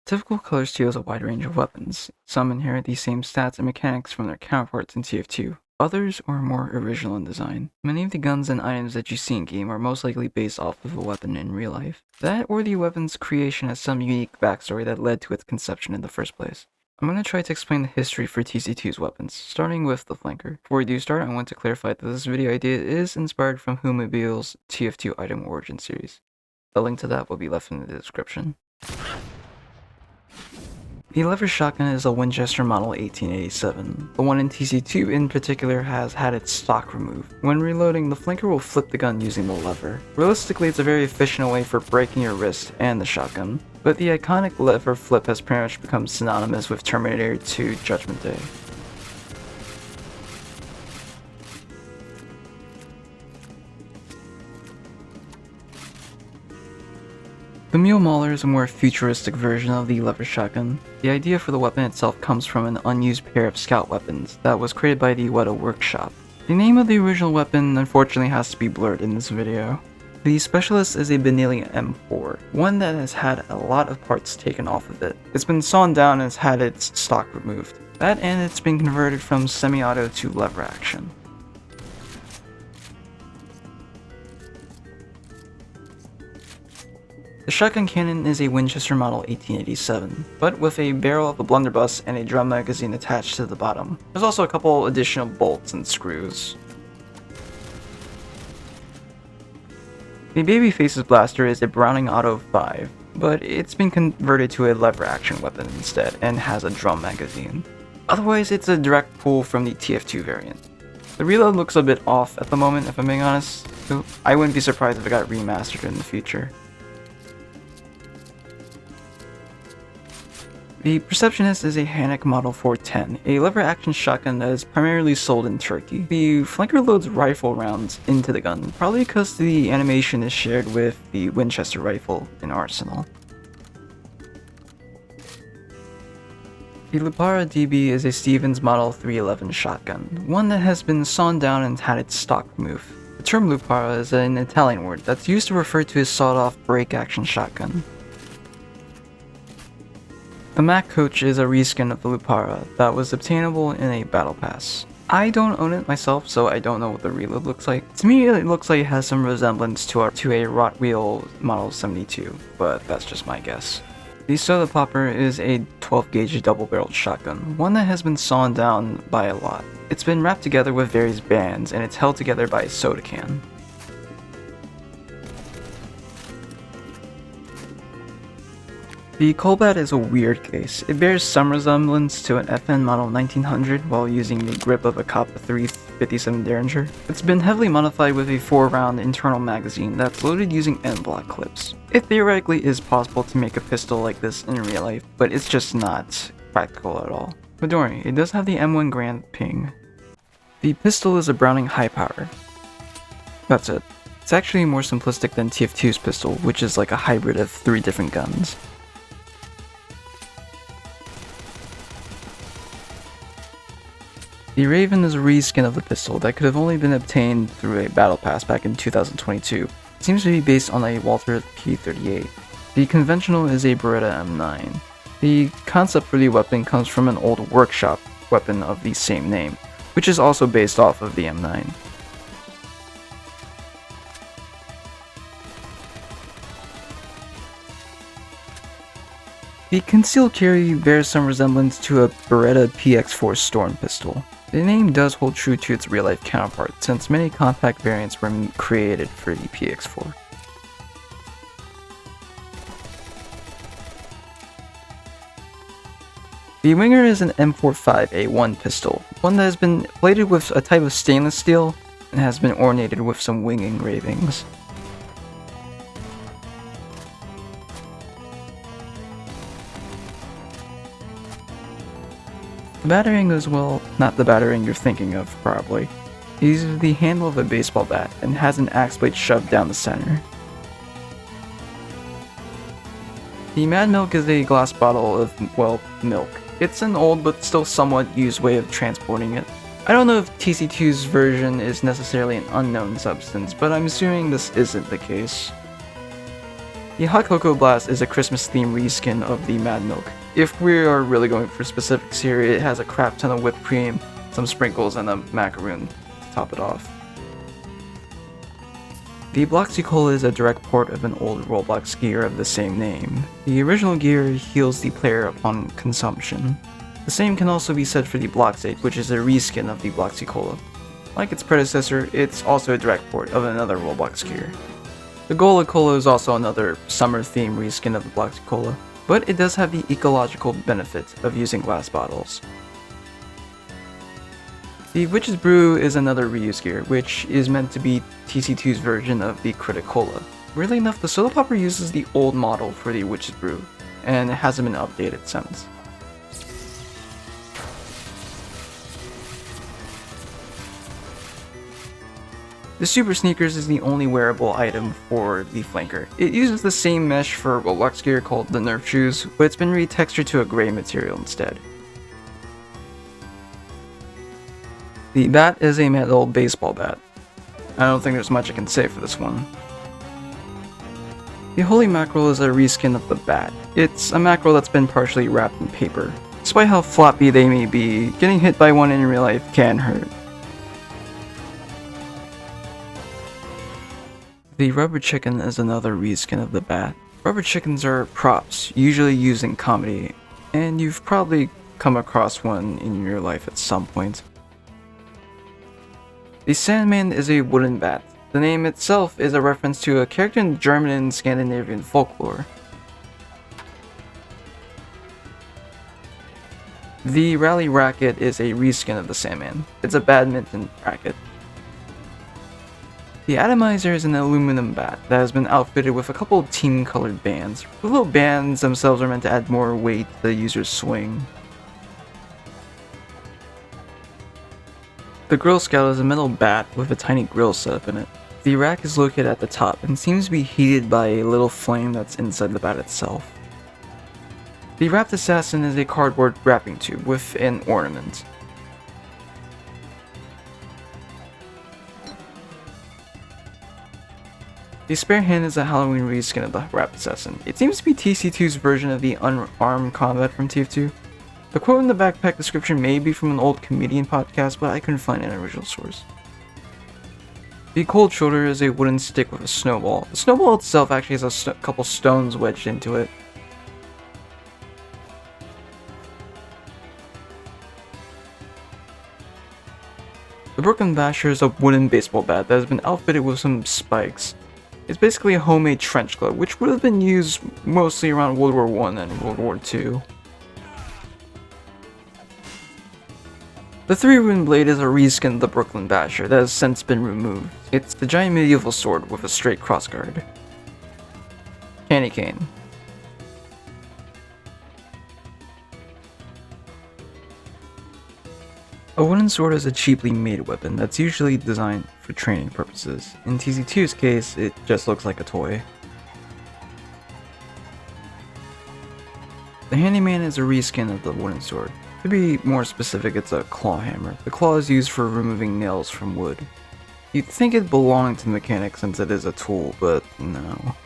Typical color steals a wide range of weapons. Some inherit the same stats and mechanics from their counterparts in TF2. Others are more original in design. Many of the guns and items that you see in-game are most likely based off of a weapon in real life. That or the weapon's creation has some unique backstory that led to its conception in the first place. I'm going to try to explain the history for TC2's weapons, starting with the flanker. Before we do start, I want to clarify that this video idea is inspired from Humobile's TF2 item origin series. A link to that will be left in the description. The lever shotgun is a Winchester model 1887. The one in TC2 in particular has had its stock removed. When reloading, the flanker will flip the gun using the lever. Realistically, it's a very efficient way for breaking your wrist and the shotgun, but the iconic lever flip has pretty much become synonymous with Terminator 2 Judgment Day. The Mule Mauler is a more futuristic version of the lever shotgun. The idea for the weapon itself comes from an unused pair of scout weapons that was created by the Weta workshop. The name of the original weapon unfortunately has to be blurred in this video. The Specialist is a Benelli M4, one that has had a lot of parts taken off of it. It's been sawn down and has had its stock removed. That and it's been converted from semi-auto to lever action. The shotgun cannon is a Winchester model 1887, but with a barrel of a blunderbuss and a drum magazine attached to the bottom. There's also a couple additional bolts and screws. The Babyface's blaster is a Browning Auto 5, but it's been converted to a lever action weapon instead and has a drum magazine. Otherwise, it's a direct pull from the TF2 variant. The reload looks a bit off at the moment, if I'm being honest, so I wouldn't be surprised if it got remastered in the future. The Perceptionist is a Hanek Model 410, a lever-action shotgun that is primarily sold in Turkey. The flanker loads rifle rounds into the gun, probably because the animation is shared with the Winchester rifle in Arsenal. The Lupara DB is a Stevens Model 311 shotgun, one that has been sawn down and had its stock removed. The term Lupara is an Italian word that's used to refer to a sawed-off break-action shotgun. The Mach coach is a reskin of the Lupara that was obtainable in a battle pass. I don't own it myself, so I don't know what the reload looks like. To me, it looks like it has some resemblance to a Rotwheel Model 72, but that's just my guess. The Soda Popper is a 12-gauge double-barreled shotgun, one that has been sawn down by a lot. It's been wrapped together with various bands, and it's held together by a soda can. The Colbat is a weird case. It bears some resemblance to an FN Model 1900 while using the grip of a Coppa 357 Derringer. It's been heavily modified with a 4-round internal magazine that's loaded using end-block clips. It theoretically is possible to make a pistol like this in real life, but it's just not practical at all. But don't worry, it does have the M1 Grand ping. The pistol is a Browning High Power. That's it. It's actually more simplistic than TF2's pistol, which is like a hybrid of 3 different guns. The Raven is a reskin of the pistol that could have only been obtained through a battle pass back in 2022. It seems to be based on a Walther P38. The conventional is a Beretta M9. The concept for the weapon comes from an old workshop weapon of the same name, which is also based off of the M9. The concealed carry bears some resemblance to a Beretta PX4 Storm pistol. The name does hold true to its real-life counterpart, since many compact variants were created for the PX4. The Winger is an M45A1 pistol, one that has been plated with a type of stainless steel and has been ornated with some wing engravings. The Batarang is, well, not the Batarang you're thinking of, probably. It uses the handle of a baseball bat and has an axe blade shoved down the center. The Mad Milk is a glass bottle of, well, milk. It's an old but still somewhat used way of transporting it. I don't know if TC2's version is necessarily an unknown substance, but I'm assuming this isn't the case. The Hot Cocoa Blast is a Christmas-themed reskin of the Mad Milk. If we are really going for specifics here, it has a crap ton of whipped cream, some sprinkles, and a macaroon to top it off. The Bloxy Cola is a direct port of an old Roblox gear of the same name. The original gear heals the player upon consumption. The same can also be said for the Bloxaide, which is a reskin of the Bloxy Cola. Like its predecessor, it's also a direct port of another Roblox gear. The Goala Cola is also another summer-themed reskin of the Bloxy Cola, but it does have the ecological benefit of using glass bottles. The Witch's Brew is another reuse gear, which is meant to be TC2’s version of the Critic Cola. Weirdly enough, the soda popper uses the old model for the Witch's Brew, and it hasn't been updated since. The Super Sneakers is the only wearable item for the flanker. It uses the same mesh for Roblox gear called the Nerf shoes, but it's been retextured to a gray material instead. The bat is a metal baseball bat. I don't think there's much I can say for this one. The Holy Mackerel is a reskin of the bat. It's a mackerel that's been partially wrapped in paper. Despite how floppy they may be, getting hit by one in real life can hurt. The Rubber Chicken is another reskin of the bat. Rubber chickens are props, usually used in comedy, and you've probably come across one in your life at some point. The Sandman is a wooden bat. The name itself is a reference to a character in German and Scandinavian folklore. The Rally Racket is a reskin of the Sandman. It's a badminton racket. The Atomizer is an aluminum bat that has been outfitted with a couple of team-colored bands. The little bands themselves are meant to add more weight to the user's swing. The Grill Scout is a metal bat with a tiny grill setup in it. The rack is located at the top and seems to be heated by a little flame that's inside the bat itself. The Wrapped Assassin is a cardboard wrapping tube with an ornament. The Spare Hand is a Halloween reskin of the Wrapped Assassin. It seems to be TC2’s version of the unarmed combat from TF2. The quote in the backpack description may be from an old comedian podcast, but I couldn't find an original source. The Cold Shoulder is a wooden stick with a snowball. The snowball itself actually has a couple stones wedged into it. The Brooklyn Basher is a wooden baseball bat that has been outfitted with some spikes. It's basically a homemade trench coat, which would have been used mostly around World War I and World War II. The Three-Rune Blade is a reskin of the Brooklyn Basher that has since been removed. It's the giant medieval sword with a straight crossguard. Candy Cane. A wooden sword is a cheaply made weapon that's usually designed for training purposes. In TC2’s case, it just looks like a toy. The Handyman is a reskin of the wooden sword. To be more specific, it's a claw hammer. The claw is used for removing nails from wood. You'd think it belonged to the mechanic since it is a tool, but no.